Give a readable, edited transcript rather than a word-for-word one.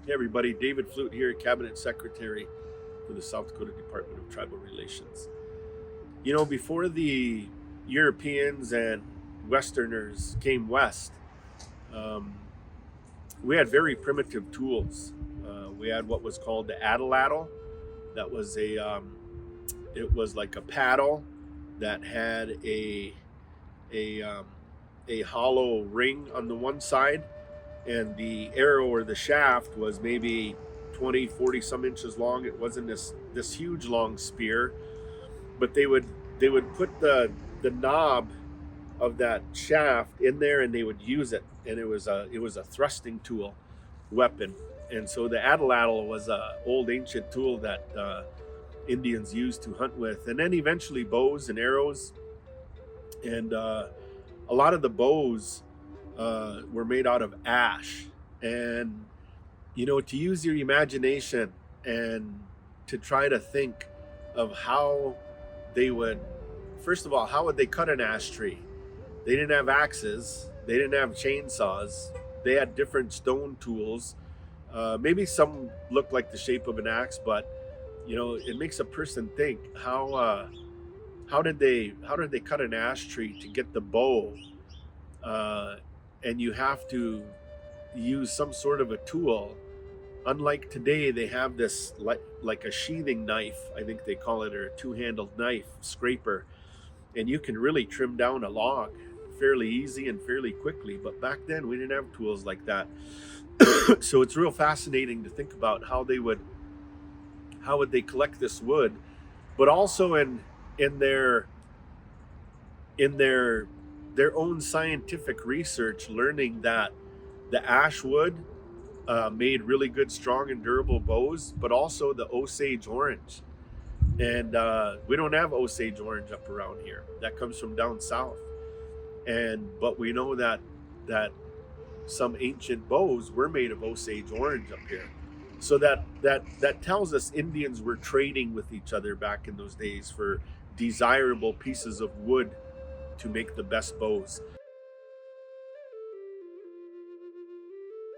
Hey everybody, David Flute here, Cabinet Secretary for the South Dakota Department of Tribal Relations. You know, before the Europeans and Westerners came west, um, we had very primitive tools. We had what was called the atlatl. That was it was like a paddle that had a um, a hollow ring on the one side, and the arrow or the shaft was maybe 20, 40 some inches long. It wasn't this huge long spear, but they would put the knob of that shaft in there, and they would use it, and it was a thrusting tool weapon. And so the atlatl was a old ancient tool that Indians used to hunt with, and then eventually bows and arrows. And a lot of the bows were made out of ash. And to use your imagination and to try to think of how they would, first of all, how would they cut an ash tree? They didn't have axes, they didn't have chainsaws, they had different stone tools. Maybe some look like the shape of an axe, but it makes a person think how did they cut an ash tree to get the bow, uh, and you have to use some sort of a tool. Unlike today, they have this like a sheathing knife, I think they call it, or a two-handled knife scraper, and you can really trim down a log fairly easy and fairly quickly. But back then, we didn't have tools like that. So it's real fascinating to think about how would they collect this wood, but also in their own scientific research, learning that the ash wood made really good, strong, and durable bows, but also the Osage orange. And we don't have Osage orange up around here. That comes from down south. But we know that some ancient bows were made of Osage orange up here. So that tells us Indians were trading with each other back in those days for desirable pieces of wood to make the best bows.